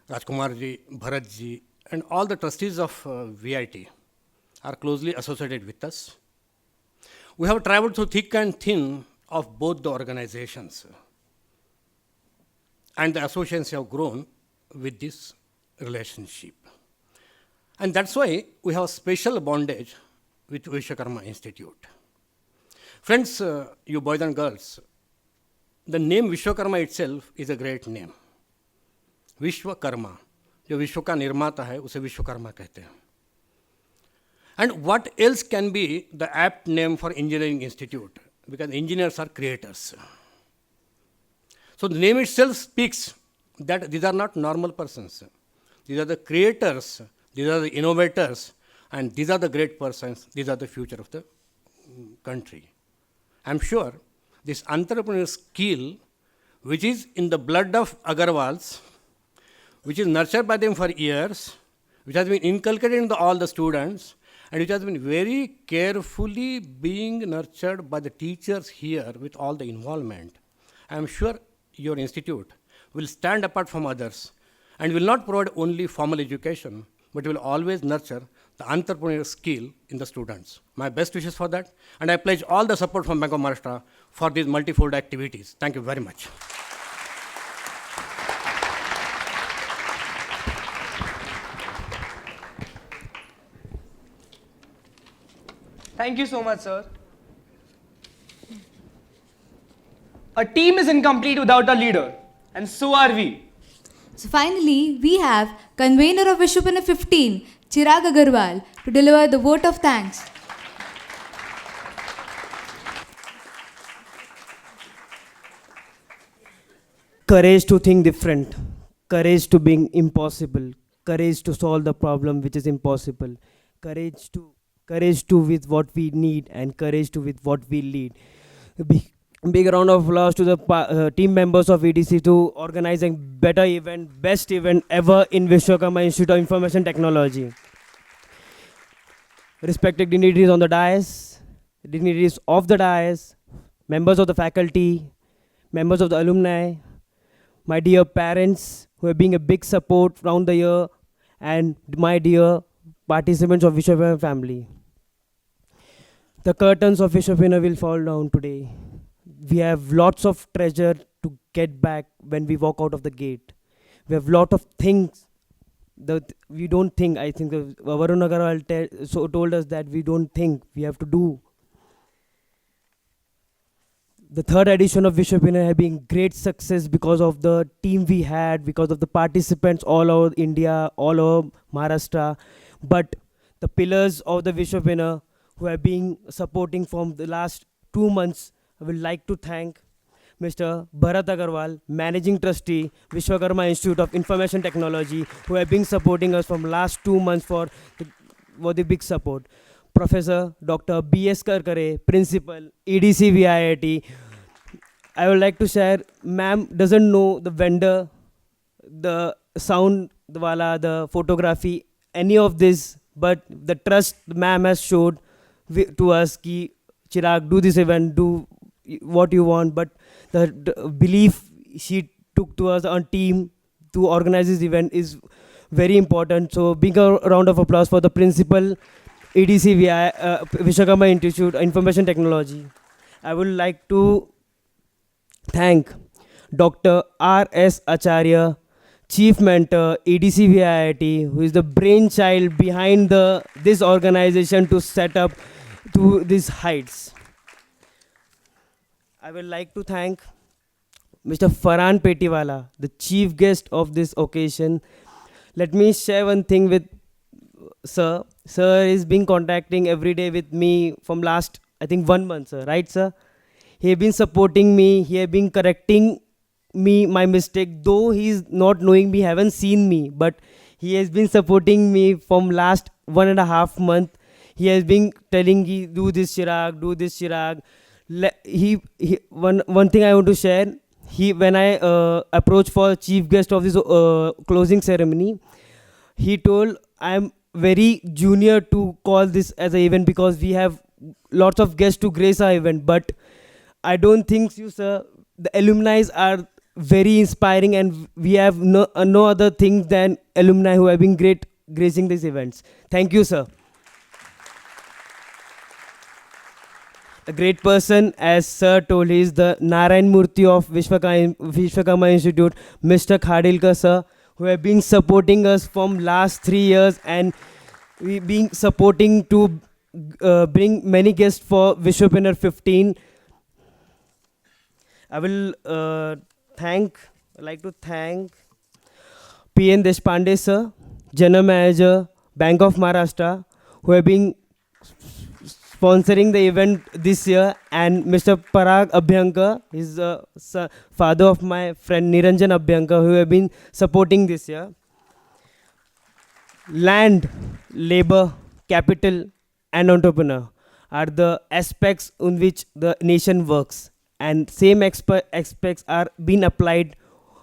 Rajkumarji, Bharatji, and all the trustees of VIT are closely associated with us. We have traveled through thick and thin of both the organizations, and the associations have grown with this relationship. And that's why we have a special bondage with Vishwakarma Institute. Friends, you boys and girls, the name Vishwakarma itself is a great name. Vishwakarma, जो विश्व का निर्माता है उसे विश्वकर्मा कहते हैं. And what else can be the apt name for engineering institute? Because engineers are creators. So the name itself speaks that these are not normal persons. These are the creators, these are the innovators, and these are the great persons, these are the future of the country. I'm sure this entrepreneurial skill, which is in the blood of Agarwals, which is nurtured by them for years, which has been inculcated into all the students, and which has been very carefully being nurtured by the teachers here with all the involvement. I am sure your institute will stand apart from others and will not provide only formal education, but will always nurture the entrepreneurial skill in the students. My best wishes for that, and I pledge all the support from Bank of Maharashtra for these multifold activities. Thank you very much. Thank you so much, sir. A team is incomplete without a leader, and so are we. So finally, we have convener of Vishwapreneur 15, Chirag Agarwal, to deliver the vote of thanks. Courage to think different, courage to being impossible, courage to solve the problem which is impossible, courage to with what we need, and courage to with what we lead. Big round of applause to the team members of EDC to organizing better event, best event ever in Vishwakarma Institute of Information Technology. Respected dignitaries on the dais, dignitaries of the dais, members of the faculty, members of the alumni, my dear parents who have been a big support round the year, and my dear participants of Vishwapreneur family. The curtains of Vishwapreneur will fall down today. We have lots of treasure to get back when we walk out of the gate. We have lot of things that we don't think. I think Varun Agarwal told us that we don't think, we have to do. The third edition of Vishwapreneur has been great success because of the team we had, because of the participants all over India, all over Maharashtra. But the pillars of the Vishwapreneur who have been supporting from the last 2 months, I would like to thank Mr. Bharat Agarwal, Managing Trustee, Vishwakarma Institute of Information Technology, who have been supporting us from last 2 months for the big support. Professor Dr. B.S. Karkare, Principal, EDC VIIT, I would like to share, ma'am doesn't know the vendor, the sound wala, the photography, any of this, but the trust the ma'am has showed to us ki Chirag, do this event, do what you want, but the belief she took to us on team to organize this event is very important. So big round of applause for the principal, EDCVI, Vishwakarma Institute, Information Technology. I would like to thank Dr. R.S. Acharya, Chief Mentor, EDCVIIT, who is the brainchild behind this organization to set up to these heights. I would like to thank Mr. Farhan Petiwala, the chief guest of this occasion. Let me share one thing with sir. Sir is been contacting every day with me from last, I think, 1 month, sir. Right, sir? He has been supporting me. He has been correcting me, my mistake. Though he is not knowing me, haven't seen me, but he has been supporting me from last 1.5 month. He has been telling me, do this, Chirag, do this, Chirag. One thing I want to share. When I approached for chief guest of this closing ceremony, he told I am very junior to call this as an event because we have lots of guests to grace our event. But I don't think you, sir. The alumni are very inspiring, and we have no other thing than alumni who have been great gracing these events. Thank you, sir. A great person, as sir told, he is the Narayan Murthy of Vishwakarma Institute, Mr. Khadilkar, sir, who have been supporting us from last 3 years, and we been supporting to bring many guests for Vishwapreneur 15. I will like to thank P.N. Deshpande, sir, General Manager, Bank of Maharashtra, who have been sponsoring the event this year, and Mr. Parag Abhyankar, is the father of my friend Niranjan Abhyankar, who have been supporting this year. Land, labor, capital, and entrepreneur are the aspects in which the nation works, and same aspects are being applied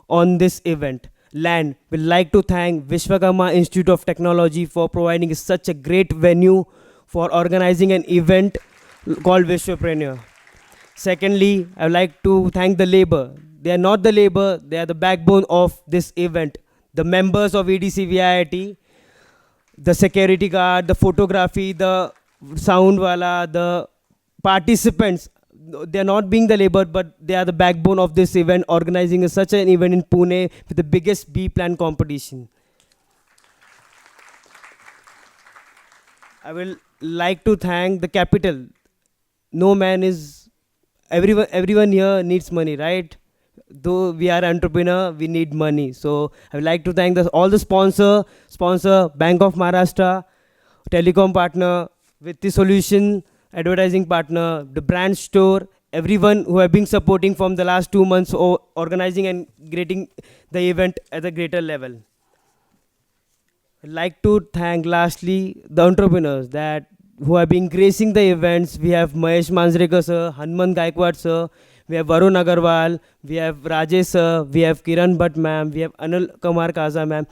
on this event. Land, we'd like to thank Vishwakarma Institute of Technology for providing such a great venue for organizing an event called Vishwapreneur. Secondly, I would like to thank the labor. They are not the labor, they are the backbone of this event. The members of EDCVIIT, the security guard, the photography, the sound wala, the participants, they are not being the labor, but they are the backbone of this event, organizing such an event in Pune with the biggest B-plan competition. I will like to thank the capital. No man is, everyone here needs money, right? Though we are entrepreneur, we need money. So I would like to thank all the sponsor, Bank of Maharashtra, telecom partner, Vitti Solution, advertising partner, the brand store, everyone who have been supporting from the last 2 months organizing and creating the event at a greater level. I'd like to thank lastly the entrepreneurs who have been gracing the events. We have Mahesh Manjrekar sir, Hanuman Gaikwad sir, we have Varun Agarwal, we have Rajesh sir, we have Kiran Bhatt ma'am, we have Anil Kumar Kaza ma'am.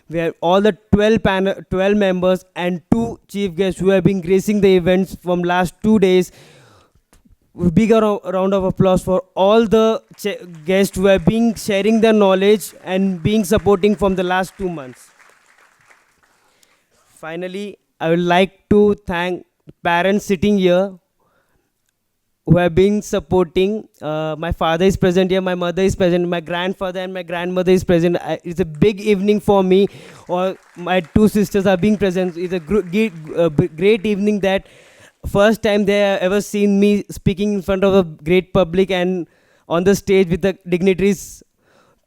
We have all the 12 members and 2 chief guests who have been gracing the events from last 2 days. Big round of applause for all the guests who have been sharing their knowledge and being supporting from the last 2 months. Finally, I would like to thank parents sitting here who have been supporting. My father is present here, my mother is present, my grandfather and my grandmother is present. It's a big evening for me. Or my 2 sisters are being present. It's a great evening that first time they have ever seen me speaking in front of a great public and on the stage with the dignitaries.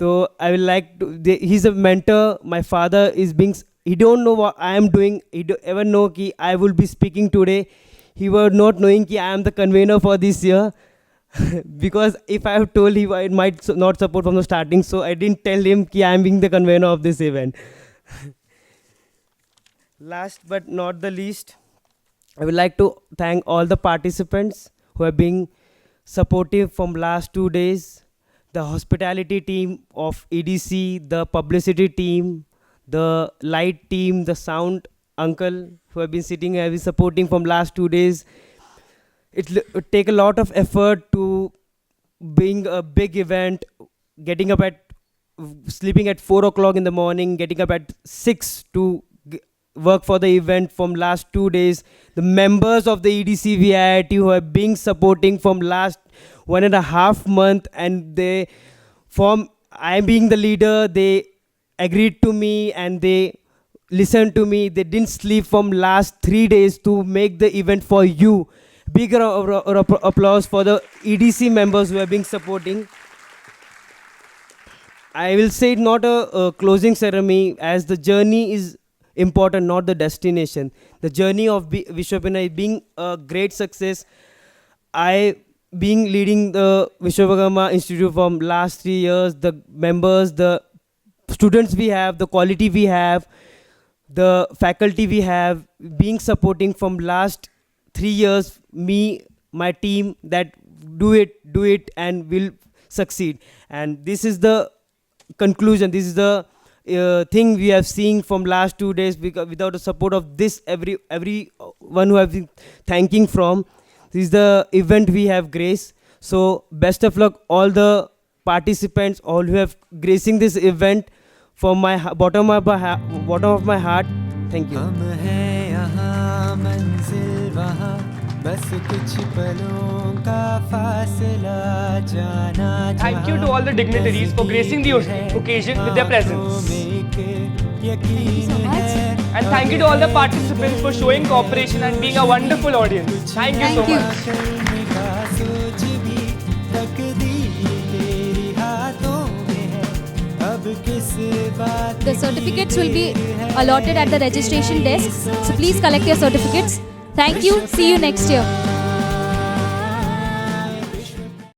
So I will like to, he's a mentor. My father is being, he don't know what I am doing. He don't ever know ki I will be speaking today. He was not knowing ki I am the convener for this year. Because if I have told him, I might not support from the starting. So I didn't tell him ki I am being the convener of this event. Last but not the least, I would like to thank all the participants who have been supportive from last 2 days. The hospitality team of EDC, the publicity team, the light team, the sound uncle who have been sitting, have been supporting from last 2 days. It would take a lot of effort to being a big event, getting up at, sleeping at 4 o'clock in the morning, getting up at 6 to work for the event from last 2 days. The members of the EDC VIIT who have been supporting from last 1.5 month, and they form, I being the leader, they agreed to me and they listened to me. They didn't sleep from last 3 days to make the event for you. Big applause for the EDC members who have been supporting. I will say not a closing ceremony, as the journey is important, not the destination. The journey of Vishwapreneur is being a great success. I being leading the Vishwakarma Institute from last 3 years, the members, the students we have, the quality we have, the faculty we have, being supporting from last 3 years, me, my team, that do it and will succeed. And this is the conclusion, this is the thing we have seen from last 2 days, because without the support of this, everyone who have been thanking from, this is the event we have graced. So best of luck all the participants, all who have gracing this event, from my bottom of my heart. Thank you. Thank you to all the dignitaries for gracing the occasion with their presence. And thank you to all the participants for showing cooperation and being a wonderful audience. Thank you so much. The certificates will be allotted at the registration desk. So please collect your certificates. Thank you. See you next year.